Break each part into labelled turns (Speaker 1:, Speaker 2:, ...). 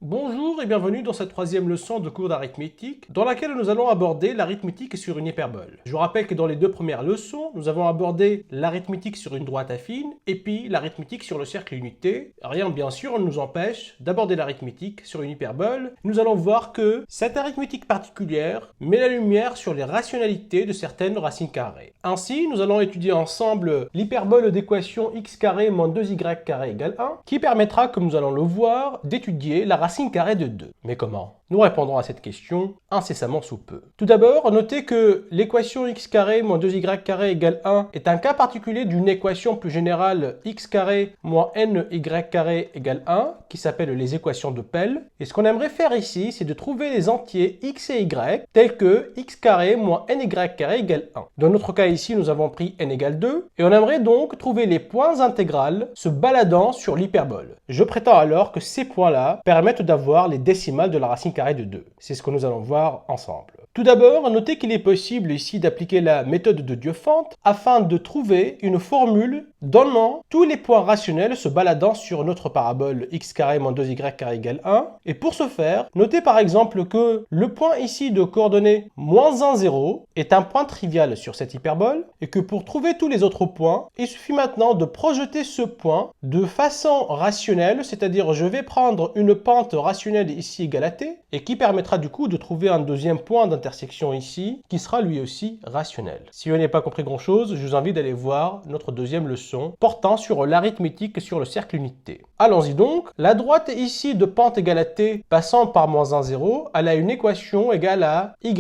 Speaker 1: Bonjour et bienvenue dans cette troisième leçon de cours d'arithmétique dans laquelle nous allons aborder l'arithmétique sur une hyperbole. Je vous rappelle que dans les deux premières leçons, nous avons abordé l'arithmétique sur une droite affine et puis l'arithmétique sur le cercle unité. Rien bien sûr ne nous empêche d'aborder l'arithmétique sur une hyperbole. Nous allons voir que cette arithmétique particulière met la lumière sur les rationalités de certaines racines carrées. Ainsi, nous allons étudier ensemble l'hyperbole d'équation x carré moins 2y carré égale 1 qui permettra, comme nous allons le voir, d'étudier la racine carrée de 2. Mais comment? Nous répondrons à cette question incessamment sous peu. Tout d'abord, notez que l'équation x carré moins 2y carré égale 1 est un cas particulier d'une équation plus générale x carré moins ny carré égale 1 qui s'appelle les équations de Pell. Et ce qu'on aimerait faire ici, c'est de trouver les entiers x et y tels que x carré moins ny carré égale 1. Dans notre cas ici, nous avons pris n égale 2 et on aimerait donc trouver les points intégrales se baladant sur l'hyperbole. Je prétends alors que ces points-là permettent d'avoir les décimales de la racine carrée de 2. C'est ce que nous allons voir ensemble. Tout d'abord, notez qu'il est possible ici d'appliquer la méthode de Diophante afin de trouver une formule donnant tous les points rationnels se baladant sur notre parabole x carré moins 2y carré égale 1. Et pour ce faire, notez par exemple que le point ici de coordonnées moins 1, 0 est un point trivial sur cette hyperbole et que pour trouver tous les autres points, il suffit maintenant de projeter ce point de façon rationnelle, c'est-à-dire je vais prendre une pente rationnelle ici égale à t et qui permettra du coup de trouver un deuxième point d'intersection ici qui sera lui aussi rationnel. Si vous n'avez pas compris grand-chose, je vous invite d'aller voir notre deuxième leçon portant sur l'arithmétique sur le cercle unité. Allons-y donc. La droite ici de pente égale à t passant par moins 1, 0, elle a une équation égale à y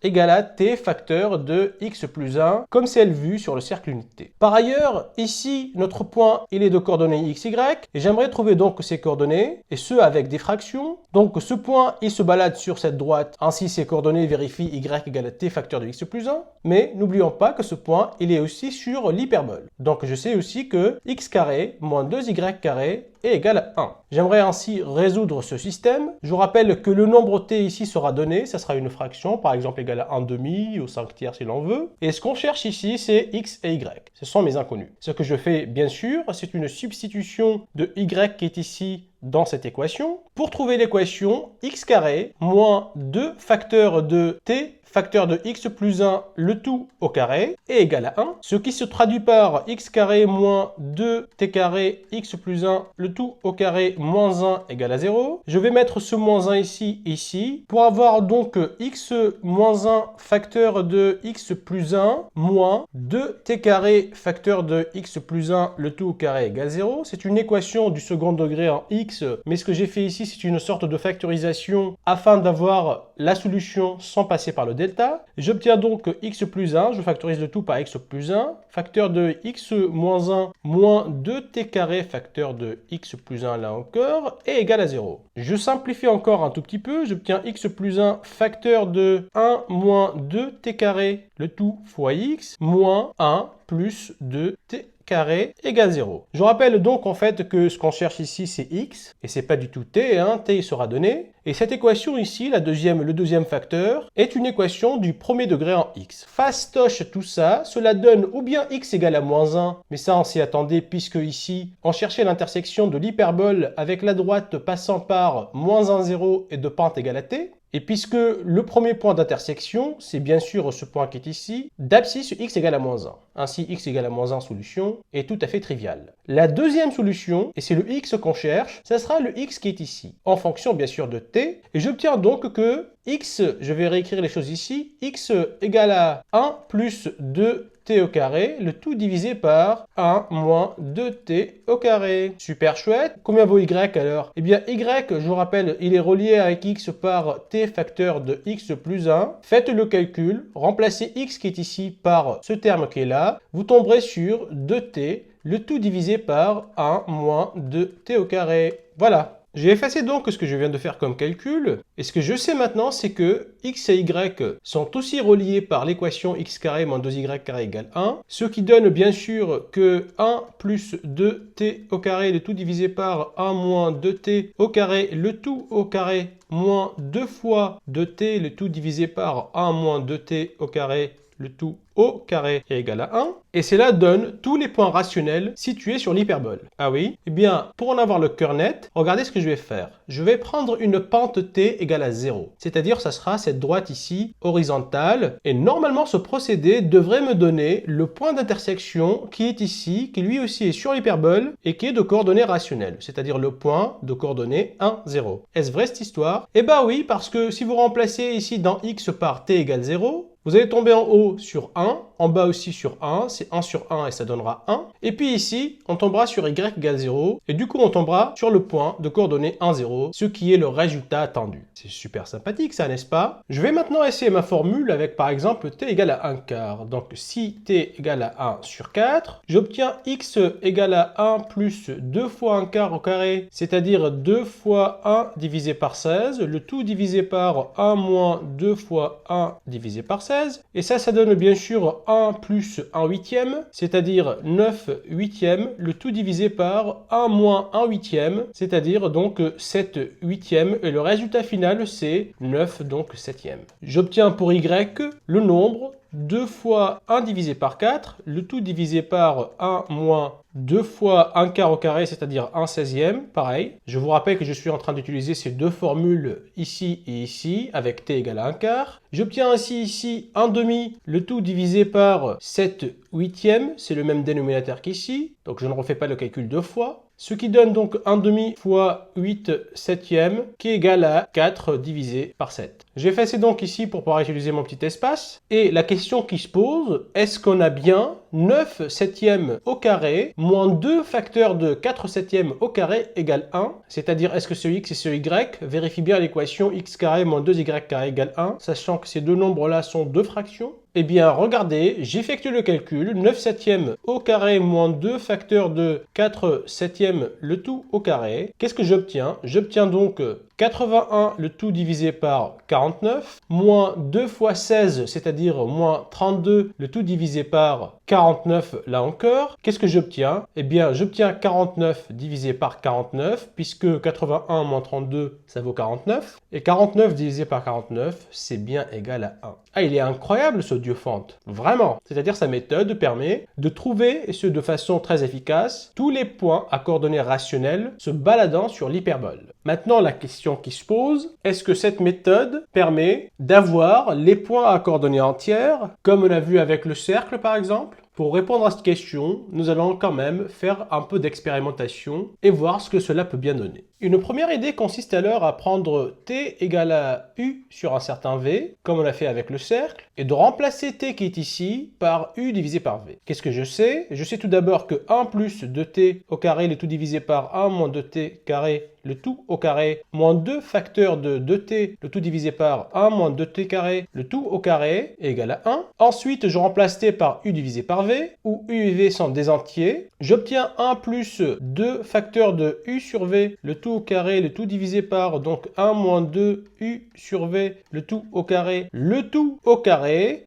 Speaker 1: égale à t facteur de x plus 1 comme celle vue sur le cercle unité. Par ailleurs, ici, notre point il est de coordonnées x, y et j'aimerais trouver donc ces coordonnées et ce avec des fractions. Donc ce point il se balade sur cette droite, ainsi ces coordonnées vérifient y égale à t facteur de x plus 1. Mais n'oublions pas que ce point il est aussi sur l'hyperbole. Donc je sais aussi que x carré moins 2y carré est égal à 1. J'aimerais ainsi résoudre ce système. Je vous rappelle que le nombre t ici sera donné, ça sera une fraction, par exemple égale à 1 demi ou 5 tiers si l'on veut. Et ce qu'on cherche ici, c'est x et y. Ce sont mes inconnus. Ce que je fais, bien sûr, c'est une substitution de y qui est ici dans cette équation pour trouver l'équation x carré moins 2 facteurs de t facteur de x plus 1 le tout au carré est égal à 1, ce qui se traduit par x carré moins 2t carré x plus 1 le tout au carré moins 1 égale à 0. Je vais mettre ce moins 1 ici, pour avoir donc x moins 1 facteur de x plus 1 moins 2t carré facteur de x plus 1 le tout au carré égale 0. C'est une équation du second degré en x, mais ce que j'ai fait ici, c'est une sorte de factorisation afin d'avoir la solution sans passer par le delta. J'obtiens donc x plus 1, je factorise le tout par x plus 1, facteur de x moins 1 moins 2t carré facteur de x plus 1 là encore est égal à 0. Je simplifie encore un tout petit peu, j'obtiens x plus 1 facteur de 1 moins 2t carré le tout fois x moins 1 plus 2t carré égale 0. Je rappelle donc en fait que ce qu'on cherche ici c'est x et c'est pas du tout t, hein. T sera donné. Et cette équation ici, le deuxième facteur, est une équation du premier degré en x. Fastoche tout ça, cela donne ou bien x égale à moins 1, mais ça on s'y attendait puisque ici, on cherchait l'intersection de l'hyperbole avec la droite passant par moins 1, 0 et de pente égale à t. Et puisque le premier point d'intersection, c'est bien sûr ce point qui est ici, d'abscisse x égale à moins 1. Ainsi, x égale à moins 1 solution est tout à fait triviale. La deuxième solution, et c'est le x qu'on cherche, ça sera le x qui est ici, en fonction bien sûr de t. Et j'obtiens donc que x, je vais réécrire les choses ici, x égale à 1 plus 2t au carré, le tout divisé par 1 moins 2t au carré. Super chouette. Combien vaut y alors? Eh bien y, je vous rappelle, il est relié avec x par t facteur de x plus 1. Faites le calcul, remplacez x qui est ici par ce terme qui est là, vous tomberez sur 2t, le tout divisé par 1 moins 2t au carré. Voilà. J'ai effacé donc ce que je viens de faire comme calcul, et ce que je sais maintenant, c'est que x et y sont aussi reliés par l'équation x carré moins 2y carré égale 1, ce qui donne bien sûr que 1 plus 2t au carré, le tout divisé par 1 moins 2t au carré, le tout au carré, moins 2 fois 2t, le tout divisé par 1 moins 2t au carré, le tout au carré est égal à 1. Et cela donne tous les points rationnels situés sur l'hyperbole. Ah oui? Eh bien, pour en avoir le cœur net, regardez ce que je vais faire. Je vais prendre une pente t égale à 0. C'est-à-dire, ça sera cette droite ici, horizontale. Et normalement, ce procédé devrait me donner le point d'intersection qui est ici, qui lui aussi est sur l'hyperbole et qui est de coordonnées rationnelles. C'est-à-dire le point de coordonnées 1, 0. Est-ce vrai cette histoire? Eh bien oui, parce que si vous remplacez ici dans x par t égale 0, vous allez tomber en haut sur 1, en bas aussi sur 1, c'est 1 sur 1 et ça donnera 1. Et puis ici, on tombera sur y égale 0, et du coup on tombera sur le point de coordonnées 1, 0, ce qui est le résultat attendu. C'est super sympathique ça, n'est-ce pas? Je vais maintenant essayer ma formule avec par exemple t égale à 1 quart. Donc si t égale à 1 sur 4, j'obtiens x égale à 1 plus 2 fois 1 quart au carré, c'est-à-dire 2 fois 1 divisé par 16, le tout divisé par 1 moins 2 fois 1 divisé par 16. Et ça donne bien sûr 1 plus 1 huitième, c'est-à-dire 9 huitièmes, le tout divisé par 1 moins 1 huitième, c'est-à-dire donc 7 huitièmes, et le résultat final c'est 9 donc septième. J'obtiens pour y le nombre 2 fois 1 divisé par 4, le tout divisé par 1 moins 2 fois 1 quart au carré, c'est-à-dire 1 16e, pareil. Je vous rappelle que je suis en train d'utiliser ces deux formules ici et ici, avec t égale à 1 quart. J'obtiens ainsi ici 1 demi, le tout divisé par 7 huitièmes, c'est le même dénominateur qu'ici, donc je ne refais pas le calcul deux fois. Ce qui donne donc 1 demi fois 8 septièmes, qui est égal à 4 divisé par 7. J'ai effacé donc ici pour pouvoir utiliser mon petit espace. Et la question qui se pose, est-ce qu'on a bien 9 septièmes au carré moins 2 facteurs de 4 septièmes au carré égale 1? C'est-à-dire, est-ce que ce x et ce y? Vérifie bien l'équation x carré moins 2y carré égale 1, sachant que ces deux nombres-là sont deux fractions. Eh bien, regardez, j'effectue le calcul, 9 septièmes au carré moins 2 facteurs de 4 septièmes, le tout au carré. Qu'est-ce que j'obtiens? J'obtiens donc 81, le tout divisé par 49, moins 2 fois 16, c'est-à-dire moins 32, le tout divisé par 49, là encore. Qu'est-ce que j'obtiens? Eh bien, j'obtiens 49 divisé par 49, puisque 81 moins 32, ça vaut 49. Et 49 divisé par 49, c'est bien égal à 1. Ah, il est incroyable ce Diophante, vraiment. C'est-à-dire sa méthode permet de trouver, et ce de façon très efficace, tous les points à coordonnées rationnelles se baladant sur l'hyperbole. Maintenant, la question qui se pose, est-ce que cette méthode permet d'avoir les points à coordonnées entières, comme on a vu avec le cercle par exemple? Pour répondre à cette question, nous allons quand même faire un peu d'expérimentation et voir ce que cela peut bien donner. Une première idée consiste alors à prendre t égale à u sur un certain v, comme on a fait avec le cercle, et de remplacer t qui est ici par u divisé par v. Qu'est-ce que je sais? Je sais tout d'abord que 1 plus 2t au carré, le tout divisé par 1 moins 2t carré, le tout au carré, moins 2 facteurs de 2t, le tout divisé par 1 moins 2t carré, le tout au carré, est égal à 1. Ensuite, je remplace t par u divisé par v, où u et v sont des entiers. J'obtiens 1 plus 2 facteurs de u sur v, le tout au carré, le tout divisé par donc 1 moins 2 u sur v, le tout au carré,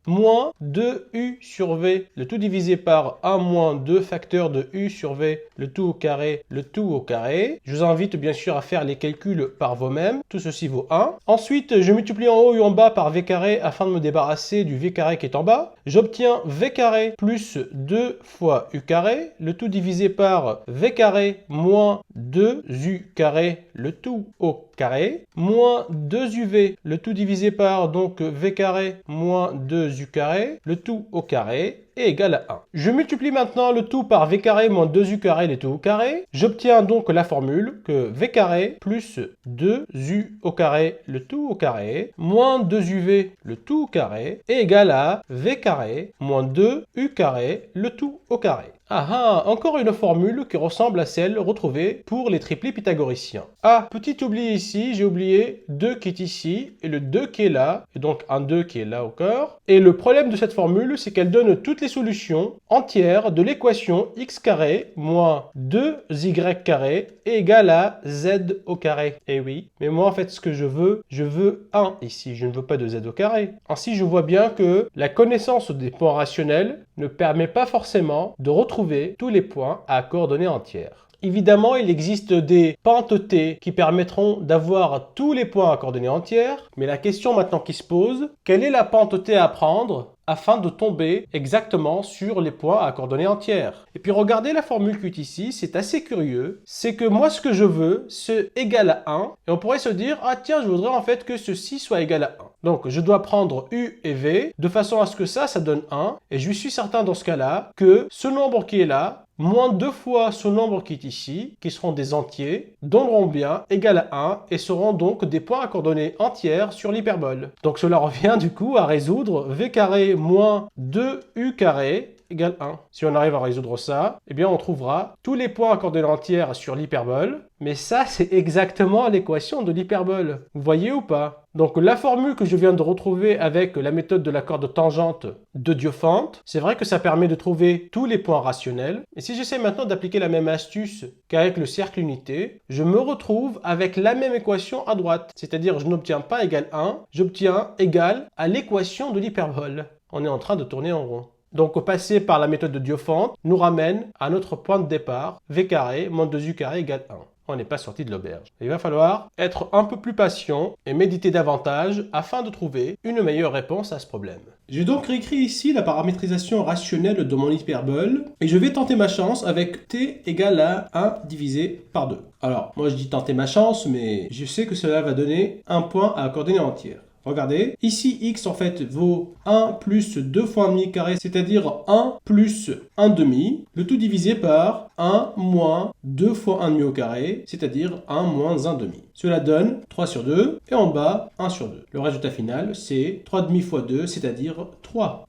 Speaker 1: moins 2 u sur v, le tout divisé par 1 moins 2 facteurs de u sur v, le tout au carré, le tout au carré. Je vous invite bien sûr à faire les calculs par vous-même. Tout ceci vaut 1. Ensuite, je multiplie en haut et en bas par v carré afin de me débarrasser du v carré qui est en bas. J'obtiens v carré plus 2 fois u carré, le tout divisé par v carré moins 2u carré, le tout au carré, moins 2uv, le tout divisé par donc v carré moins 2u carré, le tout au carré, est égal à 1. Je multiplie maintenant le tout par v carré moins 2u carré, le tout au carré. J'obtiens donc la formule que v carré plus 2u au carré, le tout au carré, moins 2uv, le tout au carré, est égal à v carré moins 2u carré, le tout au carré. Ah ah, encore une formule qui ressemble à celle retrouvée pour les triplés pythagoriciens. Ah, petit oubli ici, j'ai oublié 2 qui est ici et le 2 qui est là, et donc un 2 qui est là encore. Et le problème de cette formule, c'est qu'elle donne toutes les solutions entières de l'équation x carré moins 2y carré est égal à z au carré. Eh oui, mais moi en fait ce que je veux 1 ici, je ne veux pas de z au carré. Ainsi je vois bien que la connaissance des points rationnels ne permet pas forcément de retrouver tous les points à coordonnées entières. Évidemment, il existe des pentes t qui permettront d'avoir tous les points à coordonnées entières, mais la question maintenant qui se pose, quelle est la pente t à prendre afin de tomber exactement sur les points à coordonnées entières? Et puis regardez la formule qui est ici, c'est assez curieux, c'est que moi ce que je veux, c'est égal à 1, et on pourrait se dire, ah tiens, je voudrais en fait que ceci soit égal à 1. Donc je dois prendre U et V, de façon à ce que ça donne 1, et je suis certain dans ce cas-là que ce nombre qui est là, moins 2 fois ce nombre qui est ici, qui seront des entiers, donneront bien égal à 1 et seront donc des points à coordonnées entières sur l'hyperbole. Donc cela revient du coup à résoudre v carré moins 2u carré égale 1. Si on arrive à résoudre ça, eh bien on trouvera tous les points à coordonnées entières sur l'hyperbole, mais ça c'est exactement l'équation de l'hyperbole. Vous voyez ou pas? Donc la formule que je viens de retrouver avec la méthode de la corde tangente de Diophante, c'est vrai que ça permet de trouver tous les points rationnels. Et si j'essaie maintenant d'appliquer la même astuce qu'avec le cercle unité, je me retrouve avec la même équation à droite. C'est-à-dire je n'obtiens pas égal 1, j'obtiens égal à l'équation de l'hyperbole. On est en train de tourner en rond. Donc passer par la méthode de Diophante nous ramène à notre point de départ, v carré moins 2u carré égale 1. On n'est pas sorti de l'auberge. Il va falloir être un peu plus patient et méditer davantage afin de trouver une meilleure réponse à ce problème. J'ai donc réécrit ici la paramétrisation rationnelle de mon hyperbole et je vais tenter ma chance avec t égale à 1 divisé par 2. Alors, moi je dis tenter ma chance, mais je sais que cela va donner un point à coordonnées entières. Regardez, ici x en fait vaut 1 plus 2 fois 1,5 carré, c'est-à-dire 1 plus 1 demi, le tout divisé par 1 moins 2 fois 1 demi au carré, c'est-à-dire 1 moins 1 demi. Cela donne 3 sur 2, et en bas, 1 sur 2. Le résultat final, c'est 3 demi fois 2, c'est-à-dire 3.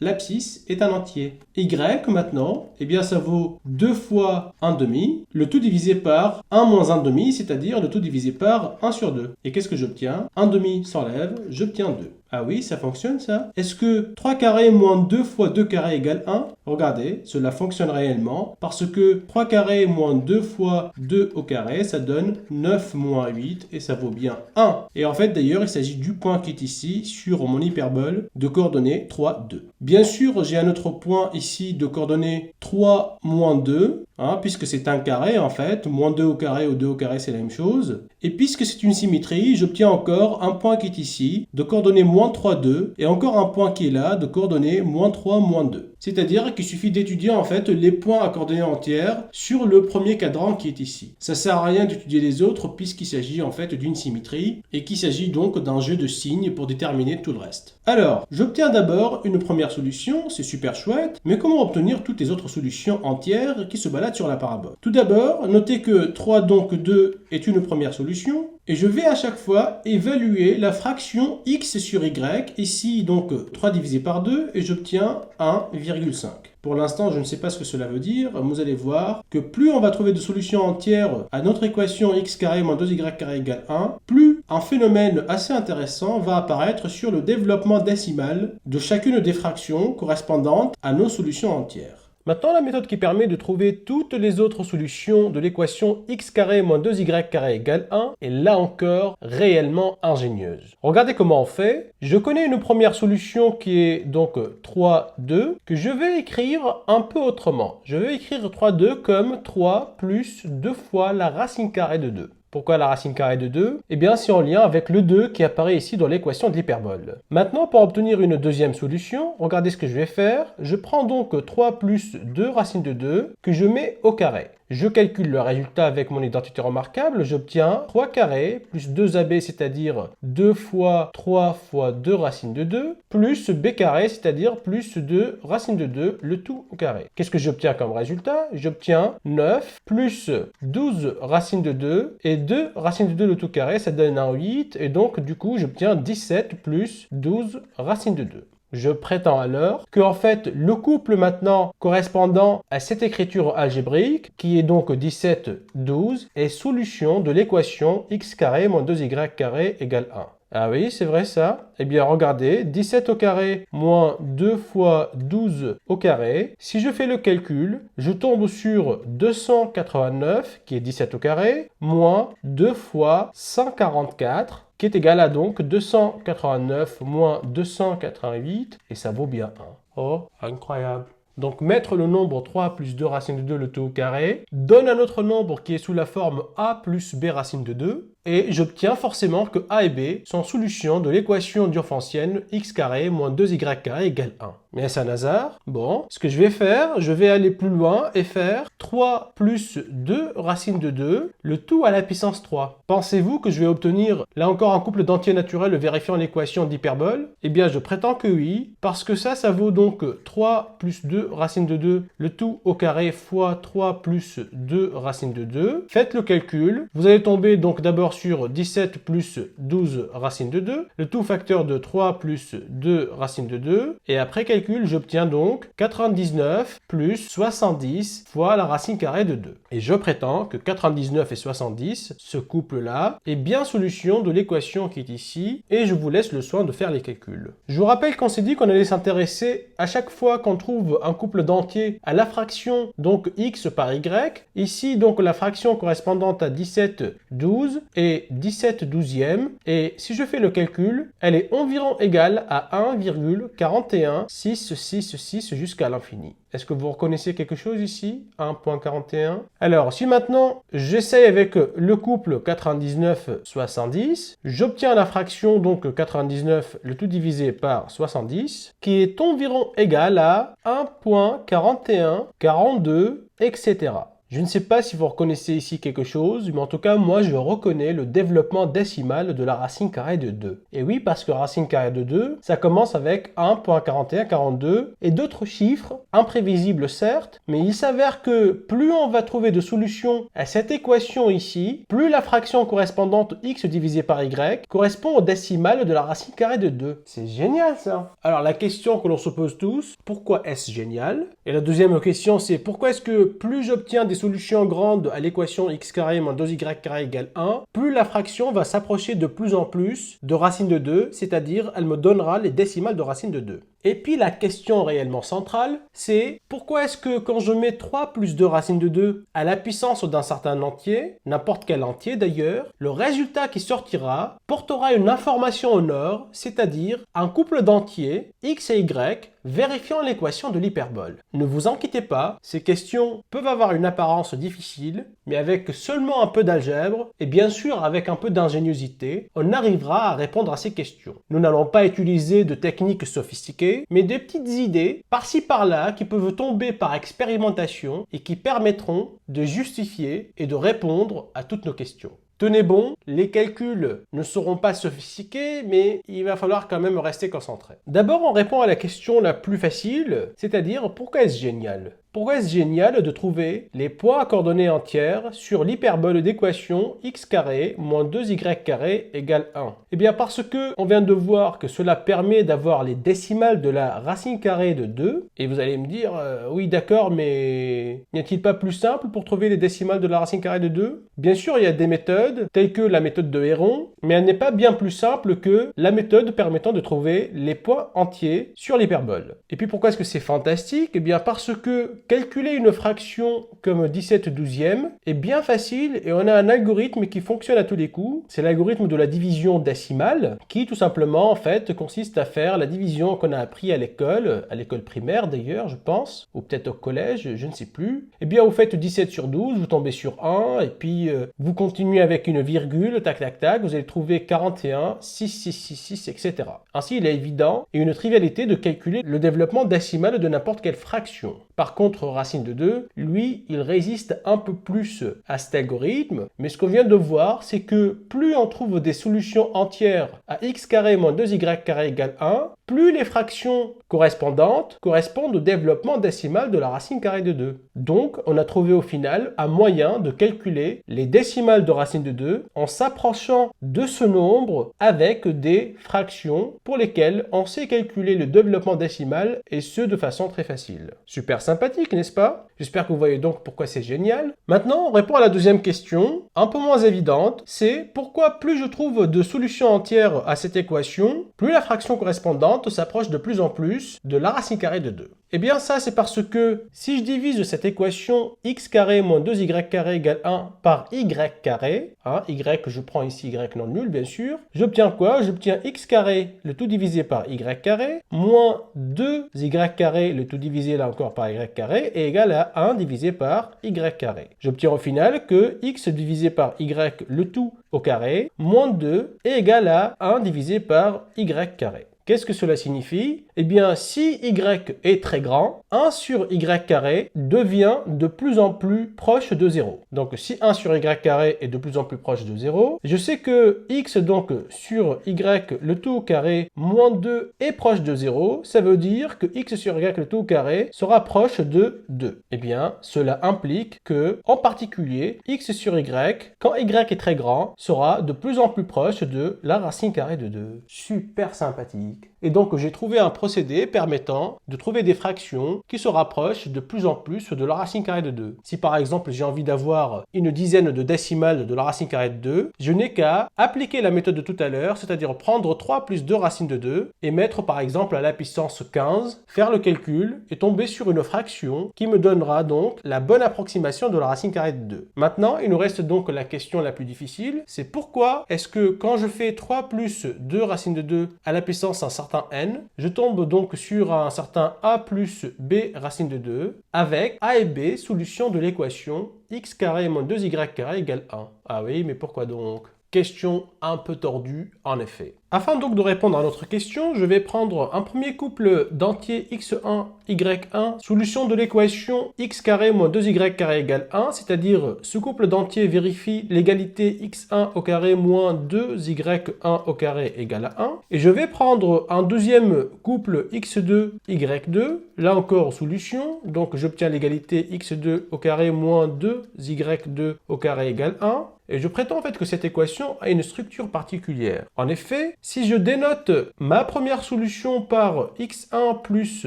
Speaker 1: L'abscisse est un entier. Y maintenant, eh bien ça vaut 2 fois 1 demi, le tout divisé par 1 moins 1 demi, c'est-à-dire le tout divisé par 1 sur 2. Et qu'est-ce que j'obtiens? 1 demi s'enlève, j'obtiens 2. Ah oui, ça fonctionne ça? Est-ce que 3 carrés moins 2 fois 2 carrés égale 1? Regardez, cela fonctionne réellement parce que 3 carrés moins 2 fois 2 au carré, ça donne 9 moins 8 et ça vaut bien 1. Et en fait d'ailleurs, il s'agit du point qui est ici sur mon hyperbole de coordonnées 3, 2. Bien sûr, j'ai un autre point ici de coordonnées 3 moins 2. Puisque c'est un carré en fait, moins 2 au carré ou 2 au carré c'est la même chose. Et puisque c'est une symétrie, j'obtiens encore un point qui est ici, de coordonnées moins 3, 2, et encore un point qui est là, de coordonnées moins 3, moins 2. C'est-à-dire qu'il suffit d'étudier en fait les points à coordonnées entières sur le premier cadran qui est ici. Ça sert à rien d'étudier les autres puisqu'il s'agit en fait d'une symétrie et qu'il s'agit donc d'un jeu de signes pour déterminer tout le reste. Alors, j'obtiens d'abord une première solution, c'est super chouette, mais comment obtenir toutes les autres solutions entières qui se baladent sur la parabole? Tout d'abord, notez que 3 donc 2 est une première solution, et je vais à chaque fois évaluer la fraction x sur y, ici donc 3 divisé par 2, et j'obtiens 1,5. Pour l'instant, je ne sais pas ce que cela veut dire. Vous allez voir que plus on va trouver de solutions entières à notre équation x carré moins 2y carré égale 1, plus un phénomène assez intéressant va apparaître sur le développement décimal de chacune des fractions correspondantes à nos solutions entières. Maintenant, la méthode qui permet de trouver toutes les autres solutions de l'équation x carré moins 2y carré égale 1 est là encore réellement ingénieuse. Regardez comment on fait. Je connais une première solution qui est donc 3, 2, que je vais écrire un peu autrement. Je vais écrire 3, 2 comme 3 plus 2 fois la racine carrée de 2. Pourquoi la racine carrée de 2? Eh bien, c'est en lien avec le 2 qui apparaît ici dans l'équation de l'hyperbole. Maintenant, pour obtenir une deuxième solution, regardez ce que je vais faire. Je prends donc 3 plus 2 racine de 2 que je mets au carré. Je calcule le résultat avec mon identité remarquable, j'obtiens 3 carrés plus 2ab, c'est-à-dire 2 fois 3 fois 2 racines de 2, plus b carré, c'est-à-dire plus 2 racines de 2, le tout au carré. Qu'est-ce que j'obtiens comme résultat? J'obtiens 9 plus 12 racines de 2 et 2 racines de 2 le tout carré, ça donne un 8, et donc du coup j'obtiens 17 plus 12 racines de 2. Je prétends alors que en fait le couple maintenant correspondant à cette écriture algébrique, qui est donc 17, 12, est solution de l'équation x carré moins 2y carré égale 1. Ah oui, c'est vrai ça. Eh bien, regardez, 17 au carré moins 2 fois 12 au carré. Si je fais le calcul, je tombe sur 289, qui est 17 au carré, moins 2 fois 144, qui est égal à donc 289 moins 288, et ça vaut bien 1. Oh, incroyable. Donc mettre le nombre 3 plus 2 racine de 2 le tout au carré donne un autre nombre qui est sous la forme a plus b racine de 2 et j'obtiens forcément que a et b sont solutions de l'équation diophantine x carré moins 2y carré égale 1. Mais est-ce un hasard? Bon, ce que je vais faire, je vais aller plus loin et faire 3 plus 2 racine de 2, le tout à la puissance 3. Pensez-vous que je vais obtenir, là encore, un couple d'entiers naturels vérifiant l'équation d'hyperbole? Eh bien, je prétends que oui, parce que ça vaut donc 3 plus 2 racine de 2, le tout au carré fois 3 plus 2 racine de 2. Faites le calcul, vous allez tomber donc d'abord sur 17 plus 12 racine de 2, le tout facteur de 3 plus 2 racine de 2, et après calcul, j'obtiens donc 99 plus 70 fois la racine carrée de 2. Et je prétends que 99 et 70, ce couple-là, est bien solution de l'équation qui est ici, et je vous laisse le soin de faire les calculs. Je vous rappelle qu'on s'est dit qu'on allait s'intéresser à chaque fois qu'on trouve un couple d'entiers à la fraction, donc x par y. Ici, donc, la fraction correspondante à 17 12 et 17 douzièmes, et si je fais le calcul, elle est environ égale à 1,4166 jusqu'à l'infini. Est-ce que vous reconnaissez quelque chose ici? 1.41. Alors, si maintenant j'essaye avec le couple 99-70, j'obtiens la fraction donc 99, le tout divisé par 70, qui est environ égal à 1.4142, etc. Je ne sais pas si vous reconnaissez ici quelque chose, mais en tout cas, moi, je reconnais le développement décimal de la racine carrée de 2. Et oui, parce que racine carrée de 2, ça commence avec 1.4142 et d'autres chiffres, imprévisibles certes, mais il s'avère que plus on va trouver de solutions à cette équation ici, plus la fraction correspondante x divisé par y correspond au décimal de la racine carrée de 2. C'est génial, ça! Alors, la question que l'on se pose tous, pourquoi est-ce génial? Et la deuxième question, c'est pourquoi est-ce que plus j'obtiens des solutions grandes à l'équation x carré moins 2y carré égale 1, plus la fraction va s'approcher de plus en plus de racine de 2, c'est-à-dire elle me donnera les décimales de racine de 2. Et puis la question réellement centrale, c'est pourquoi est-ce que quand je mets 3 plus 2 racine de 2 à la puissance d'un certain entier, n'importe quel entier d'ailleurs, le résultat qui sortira portera une information au nord, c'est-à-dire un couple d'entiers, x et y, vérifiant l'équation de l'hyperbole. Ne vous inquiétez pas, ces questions peuvent avoir une apparence difficile, mais avec seulement un peu d'algèbre, et bien sûr avec un peu d'ingéniosité, on arrivera à répondre à ces questions. Nous n'allons pas utiliser de techniques sophistiquées, mais des petites idées, par-ci par-là, qui peuvent tomber par expérimentation et qui permettront de justifier et de répondre à toutes nos questions. Tenez bon, les calculs ne seront pas sophistiqués, mais il va falloir quand même rester concentré. D'abord, on répond à la question la plus facile, c'est-à-dire pourquoi est-ce génial? Pourquoi est-ce génial de trouver les poids à coordonnées entières sur l'hyperbole d'équation x carré moins 2y carré égale 1? Eh bien parce que on vient de voir que cela permet d'avoir les décimales de la racine carrée de 2, et vous allez me dire, oui d'accord, mais n'y a-t-il pas plus simple pour trouver les décimales de la racine carrée de 2? Bien sûr, il y a des méthodes, telles que la méthode de Héron, mais elle n'est pas bien plus simple que la méthode permettant de trouver les poids entiers sur l'hyperbole. Et puis pourquoi est-ce que c'est fantastique? Eh bien parce que calculer une fraction comme 17 douzièmes est bien facile et on a un algorithme qui fonctionne à tous les coups. C'est l'algorithme de la division décimale qui tout simplement en fait consiste à faire la division qu'on a appris à l'école primaire d'ailleurs je pense, ou peut-être au collège, je ne sais plus. Eh bien vous faites 17 sur 12, vous tombez sur 1 et puis vous continuez avec une virgule, tac tac tac, vous allez trouver 41, 6, 6, 6, 6, etc. Ainsi il est évident et une trivialité de calculer le développement décimal de n'importe quelle fraction. Par contre, racine de 2, lui, il résiste un peu plus à cet algorithme, mais ce qu'on vient de voir, c'est que plus on trouve des solutions entières à x carré moins 2y carré égale 1, plus les fractions correspondantes correspondent au développement décimal de la racine carrée de 2. Donc, on a trouvé au final un moyen de calculer les décimales de racine de 2 en s'approchant de ce nombre avec des fractions pour lesquelles on sait calculer le développement décimal et ce de façon très facile. Super sympathique, n'est-ce pas? J'espère que vous voyez donc pourquoi c'est génial. Maintenant, on répond à la deuxième question, un peu moins évidente, c'est pourquoi plus je trouve de solutions entières à cette équation, plus la fraction correspondante s'approche de plus en plus de la racine carrée de 2. Eh bien ça c'est parce que si je divise cette équation x carré moins 2y carré égale 1 par y carré, y je prends ici y non nul bien sûr, j'obtiens quoi? J'obtiens x carré le tout divisé par y carré moins 2y carré le tout divisé là encore par y carré est égal à 1 divisé par y carré. J'obtiens au final que x divisé par y le tout au carré moins 2 est égal à 1 divisé par y carré. Qu'est-ce que cela signifie? Eh bien, si y est très grand, 1 sur y carré devient de plus en plus proche de 0. Donc, si 1 sur y carré est de plus en plus proche de 0, je sais que x donc sur y le tout au carré moins 2 est proche de 0. Ça veut dire que x sur y le tout au carré sera proche de 2. Eh bien, cela implique que, en particulier, x sur y, quand y est très grand, sera de plus en plus proche de la racine carrée de 2. Super sympathique. Et donc j'ai trouvé un procédé permettant de trouver des fractions qui se rapprochent de plus en plus de la racine carrée de 2. Si par exemple j'ai envie d'avoir une dizaine de décimales de la racine carrée de 2, je n'ai qu'à appliquer la méthode de tout à l'heure, c'est-à-dire prendre 3 plus 2 racines de 2 et mettre par exemple à la puissance 15, faire le calcul et tomber sur une fraction qui me donnera donc la bonne approximation de la racine carrée de 2. Maintenant, il nous reste donc la question la plus difficile, c'est pourquoi est-ce que quand je fais 3 plus 2 racines de 2 à la puissance un certain n, je tombe donc sur un certain a plus b racine de 2 avec a et b solution de l'équation x carré moins 2y carré égale 1. Ah oui, mais pourquoi donc? Question un peu tordue en effet. Afin donc de répondre à notre question, je vais prendre un premier couple d'entiers x1, y1, solution de l'équation x carré moins 2y carré égale 1, c'est-à-dire ce couple d'entiers vérifie l'égalité x1 au carré moins 2y1 au carré égale à 1. Et je vais prendre un deuxième couple x2, y2, là encore solution, donc j'obtiens l'égalité x2 au carré moins 2y2 au carré égale 1. Et je prétends en fait que cette équation a une structure particulière. En effet, si je dénote ma première solution par x1 plus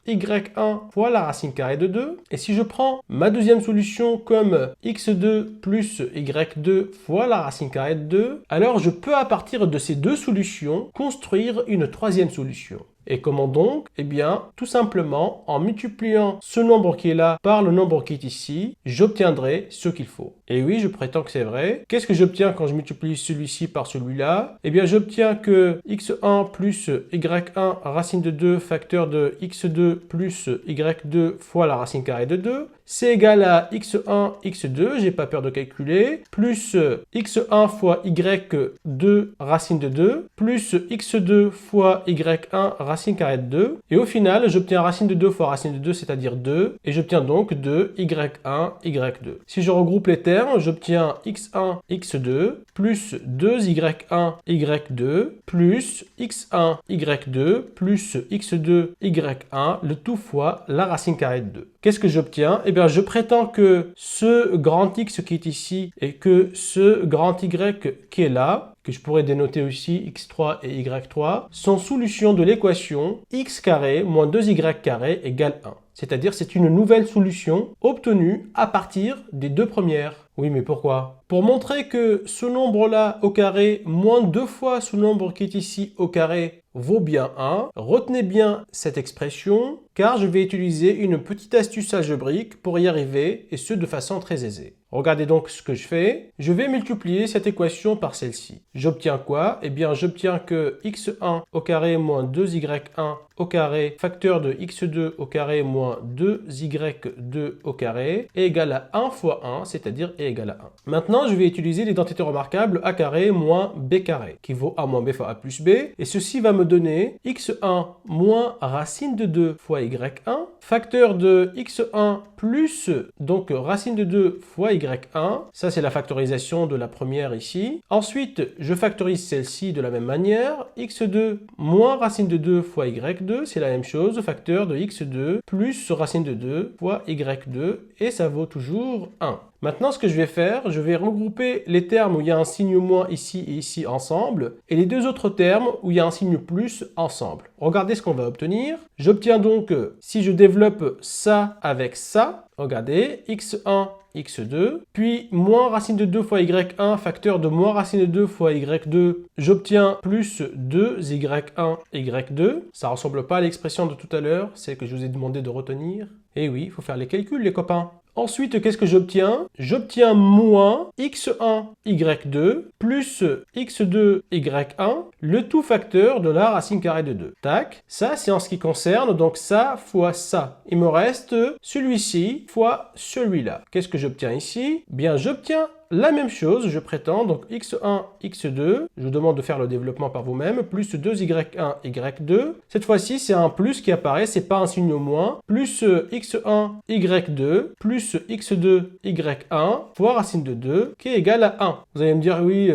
Speaker 1: y1 fois la racine carrée de 2, et si je prends ma deuxième solution comme x2 plus y2 fois la racine carrée de 2, alors je peux à partir de ces deux solutions construire une troisième solution. Et comment donc? Eh bien, tout simplement, en multipliant ce nombre qui est là par le nombre qui est ici, j'obtiendrai ce qu'il faut. Et oui, je prétends que c'est vrai. Qu'est-ce que j'obtiens quand je multiplie celui-ci par celui-là? Eh bien, j'obtiens que x1 plus y1 racine de 2 facteur de x2 plus y2 fois la racine carrée de 2, c'est égal à x1, x2, j'ai pas peur de calculer, plus x1 fois y2 racine de 2, plus x2 fois y1 racine carrée de 2. Et au final, j'obtiens racine de 2 fois racine de 2, c'est-à-dire 2. Et j'obtiens donc 2 y1, y2. Si je regroupe les termes, j'obtiens x1, x2, plus 2 y1, y2, plus x1, y2, plus x2, y1, le tout fois la racine carrée de 2. Qu'est-ce que j'obtiens? Eh bien, je prétends que ce grand X qui est ici et que ce grand Y qui est là, que je pourrais dénoter aussi x3 et y3, sont solutions de l'équation x carré moins 2y carré égale 1. C'est-à-dire c'est une nouvelle solution obtenue à partir des deux premières. Oui, mais pourquoi? Pour montrer que ce nombre-là au carré moins 2 fois ce nombre qui est ici au carré vaut bien 1, retenez bien cette expression car je vais utiliser une petite astuce algébrique pour y arriver et ce de façon très aisée. Regardez donc ce que je fais. Je vais multiplier cette équation par celle-ci. J'obtiens quoi? Eh bien, j'obtiens que x1 au carré moins 2y1 au carré facteur de x2 au carré moins 2y2 au carré est égal à 1 fois 1, c'est-à-dire est égal à 1. Maintenant, je vais utiliser l'identité remarquable a carré moins b carré qui vaut a moins b fois a plus b. Et ceci va me donner x1 moins racine de 2 fois y1 facteur de x1 plus donc racine de 2 fois y1. Ça, c'est la factorisation de la première ici. Ensuite, je factorise celle-ci de la même manière. x2 moins racine de 2 fois y2, c'est la même chose. Facteur de x2 plus racine de 2 fois y2 et ça vaut toujours 1. Maintenant, ce que je vais faire, je vais regrouper les termes où il y a un signe moins ici et ici ensemble, et les deux autres termes où il y a un signe plus ensemble. Regardez ce qu'on va obtenir. J'obtiens donc, si je développe ça avec ça, regardez, x1, x2, puis moins racine de 2 fois y1, facteur de moins racine de 2 fois y2, j'obtiens plus 2y1, y2. Ça ne ressemble pas à l'expression de tout à l'heure, celle que je vous ai demandé de retenir. Et oui, il faut faire les calculs, les copains. Ensuite, qu'est-ce que j'obtiens? J'obtiens moins x1, y2 plus x2, y1, le tout facteur de la racine carrée de 2. Tac, ça c'est en ce qui concerne donc ça fois ça. Il me reste celui-ci fois celui-là. Qu'est-ce que j'obtiens ici? Bien, j'obtiens la même chose, je prétends, donc x1, x2, je vous demande de faire le développement par vous-même, plus 2y1, y2. Cette fois-ci, c'est un plus qui apparaît, c'est pas un signe au moins, plus x1, y2, plus x2, y1, fois racine de 2, qui est égal à 1. Vous allez me dire, oui,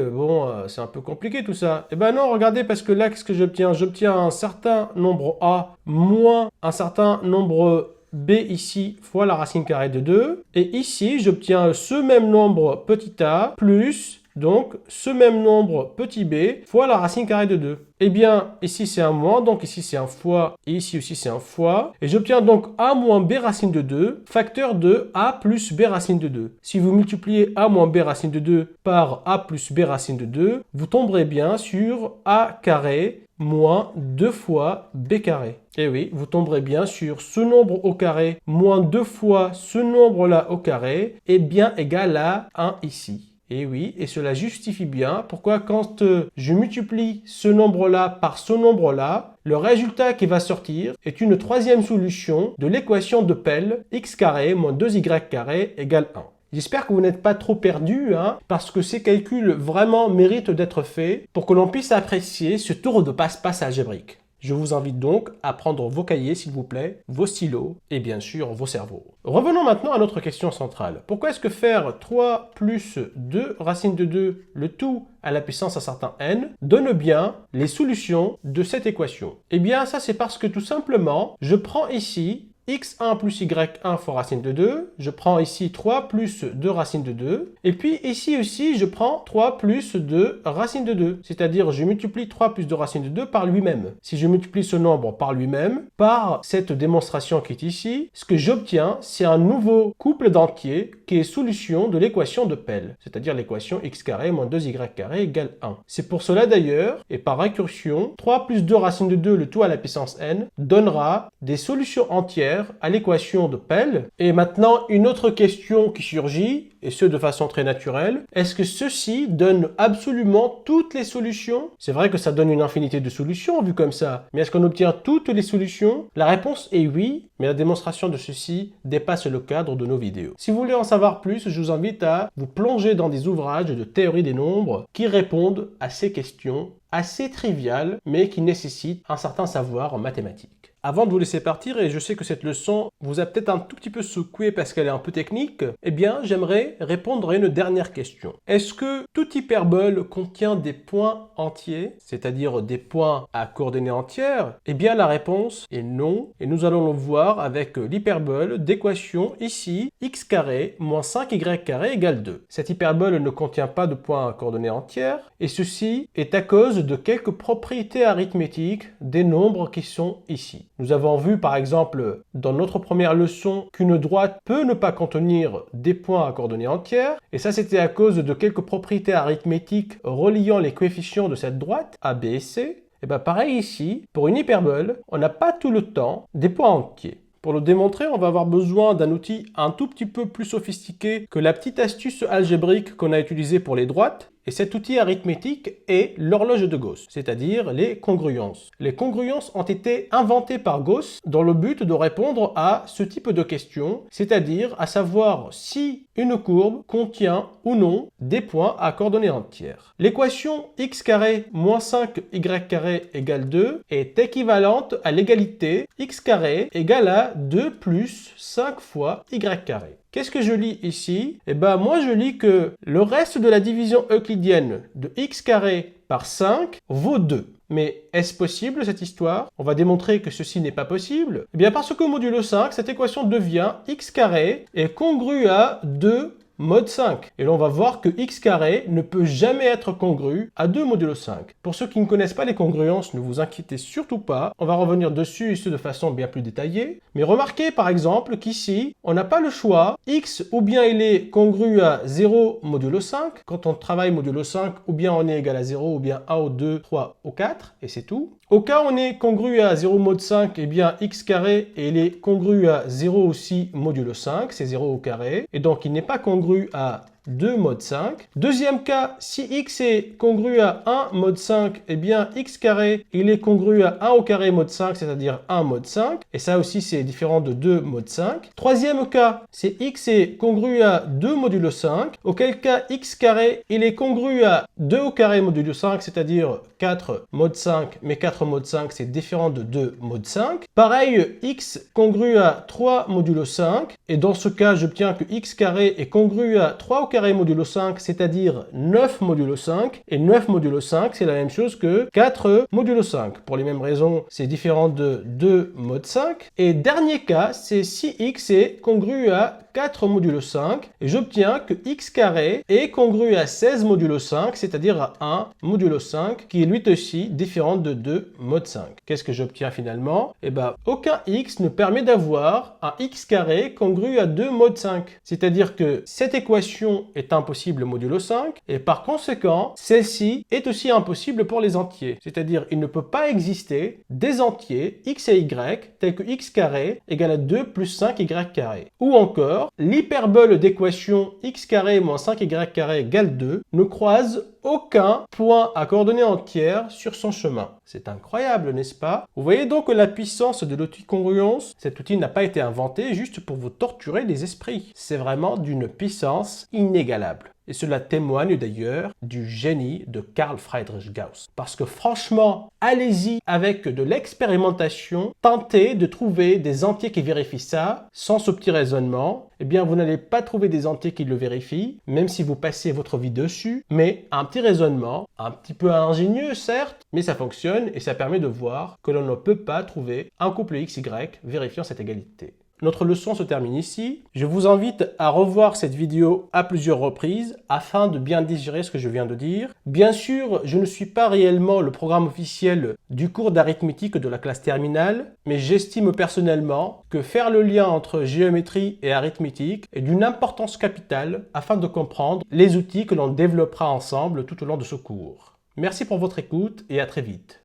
Speaker 1: c'est un peu compliqué tout ça. Eh ben non, regardez, parce que là, qu'est-ce que j'obtiens? J'obtiens un certain nombre a moins un certain nombre b ici fois la racine carrée de 2. Et ici, j'obtiens ce même nombre petit a plus, donc, ce même nombre petit b fois la racine carrée de 2. Eh bien, ici c'est un moins, donc ici c'est un fois, et ici aussi c'est un fois. Et j'obtiens donc a moins b racine de 2, facteur de a plus b racine de 2. Si vous multipliez a moins b racine de 2 par a plus b racine de 2, vous tomberez bien sur a carré moins 2 fois b carré. Et oui, vous tomberez bien sur ce nombre au carré moins 2 fois ce nombre-là au carré est bien égal à 1 ici. Et oui, et cela justifie bien pourquoi quand je multiplie ce nombre-là par ce nombre-là, le résultat qui va sortir est une troisième solution de l'équation de Pell, x carré moins 2y carré égale 1. J'espère que vous n'êtes pas trop perdu, parce que ces calculs vraiment méritent d'être faits pour que l'on puisse apprécier ce tour de passe-passe algébrique. Je vous invite donc à prendre vos cahiers, s'il vous plaît, vos stylos et bien sûr vos cerveaux. Revenons maintenant à notre question centrale. Pourquoi est-ce que faire 3 plus 2 racine de 2, le tout à la puissance un certain n, donne bien les solutions de cette équation? Eh bien, ça c'est parce que tout simplement, je prends ici x1 plus y1 fois racine de 2, je prends ici 3 plus 2 racine de 2, et puis ici aussi je prends 3 plus 2 racine de 2, c'est-à-dire je multiplie 3 plus 2 racine de 2 par lui-même. Si je multiplie ce nombre par lui-même, par cette démonstration qui est ici, ce que j'obtiens, c'est un nouveau couple d'entiers qui est solution de l'équation de Pell, c'est-à-dire l'équation x carré moins 2y carré égale 1. C'est pour cela d'ailleurs, et par incursion, 3 plus 2 racine de 2, le tout à la puissance n, donnera des solutions entières à l'équation de Pell. Et maintenant, une autre question qui surgit, et ce de façon très naturelle, est-ce que ceci donne absolument toutes les solutions? C'est vrai que ça donne une infinité de solutions vu comme ça, mais est-ce qu'on obtient toutes les solutions? La réponse est oui, mais la démonstration de ceci dépasse le cadre de nos vidéos. Si vous voulez en savoir plus, je vous invite à vous plonger dans des ouvrages de théorie des nombres qui répondent à ces questions assez triviales, mais qui nécessitent un certain savoir en mathématiques. Avant de vous laisser partir, et je sais que cette leçon vous a peut-être un tout petit peu secoué parce qu'elle est un peu technique, eh bien j'aimerais répondre à une dernière question. Est-ce que toute hyperbole contient des points entiers, c'est-à-dire des points à coordonnées entières? Eh bien la réponse est non, et nous allons le voir avec l'hyperbole d'équation ici, x carré moins 5y carré égale 2. Cette hyperbole ne contient pas de points à coordonnées entières, et ceci est à cause de quelques propriétés arithmétiques des nombres qui sont ici. Nous avons vu par exemple dans notre première leçon qu'une droite peut ne pas contenir des points à coordonnées entières, et ça c'était à cause de quelques propriétés arithmétiques reliant les coefficients de cette droite, a, b et c. Et bien pareil ici, pour une hyperbole, on n'a pas tout le temps des points entiers. Pour le démontrer, on va avoir besoin d'un outil un tout petit peu plus sophistiqué que la petite astuce algébrique qu'on a utilisée pour les droites. Et cet outil arithmétique est l'horloge de Gauss, c'est-à-dire les congruences. Les congruences ont été inventées par Gauss dans le but de répondre à ce type de questions, c'est-à-dire à savoir si une courbe contient ou non des points à coordonnées entières. L'équation x carré moins 5y carré égale 2 est équivalente à l'égalité x carré égale à 2 plus 5 fois y carré. Qu'est-ce que je lis ici? Eh bien, moi, je lis que le reste de la division euclidienne de x carré par 5 vaut 2. Mais est-ce possible cette histoire? On va démontrer que ceci n'est pas possible. Eh bien, parce qu'au modulo 5, cette équation devient x carré est congrue à 2 mode 5. Et là, on va voir que x carré ne peut jamais être congru à 2 modulo 5. Pour ceux qui ne connaissent pas les congruences, ne vous inquiétez surtout pas. On va revenir dessus et ce de façon bien plus détaillée. Mais remarquez par exemple qu'ici, on n'a pas le choix. X ou bien il est congru à 0 modulo 5. Quand on travaille modulo 5, ou bien on est égal à 0, ou bien 1 au 2, 3 au 4, et c'est tout. Au cas où on est congru à 0 mode 5, eh bien x carré, et il est congru à 0 aussi modulo 5, c'est 0 au carré. Et donc il n'est pas congru à 2 mode 5. Deuxième cas, si x est congru à 1 mode 5, eh bien x carré, il est congru à 1 au carré mode 5, c'est-à-dire 1 mode 5. Et ça aussi, c'est différent de 2 mode 5. Troisième cas, c'est x est congru à 2 modulo 5, auquel cas x carré, il est congru à 2 au carré modulo 5, c'est-à-dire 4 mode 5, mais 4 mode 5, c'est différent de 2 mode 5. Pareil, x congru à 3 modulo 5, et dans ce cas, j'obtiens que x carré est congru à 3 au carré modulo 5, c'est-à-dire 9 modulo 5, et 9 modulo 5, c'est la même chose que 4 modulo 5. Pour les mêmes raisons, c'est différent de 2 mode 5. Et dernier cas, c'est si x est congru à 4 modulo 5, et j'obtiens que x carré est congru à 16 modulo 5, c'est-à-dire à 1 modulo 5, qui est lui aussi différent de 2 mode 5. Qu'est-ce que j'obtiens finalement? Eh bien, aucun x ne permet d'avoir un x carré congru à 2 mode 5. C'est-à-dire que cette équation est impossible modulo 5, et par conséquent, celle-ci est aussi impossible pour les entiers. C'est-à-dire, il ne peut pas exister des entiers x et y tels que x carré égale à 2 plus 5y carré. Ou encore, l'hyperbole d'équation x carré moins 5y carré égale 2 ne croise aucun point à coordonnées entières sur son chemin. C'est incroyable, n'est-ce pas? Vous voyez donc la puissance de l'outil congruence. Cet outil n'a pas été inventé juste pour vous torturer les esprits. C'est vraiment d'une puissance inégalable. Et cela témoigne d'ailleurs du génie de Carl Friedrich Gauss. Parce que franchement, allez-y avec de l'expérimentation, tentez de trouver des entiers qui vérifient ça, sans ce petit raisonnement. Eh bien, vous n'allez pas trouver des entiers qui le vérifient, même si vous passez votre vie dessus, mais un petit raisonnement, un petit peu ingénieux certes, mais ça fonctionne et ça permet de voir que l'on ne peut pas trouver un couple XY vérifiant cette égalité. Notre leçon se termine ici. Je vous invite à revoir cette vidéo à plusieurs reprises afin de bien digérer ce que je viens de dire. Bien sûr, je ne suis pas réellement le programme officiel du cours d'arithmétique de la classe terminale, mais j'estime personnellement que faire le lien entre géométrie et arithmétique est d'une importance capitale afin de comprendre les outils que l'on développera ensemble tout au long de ce cours. Merci pour votre écoute et à très vite.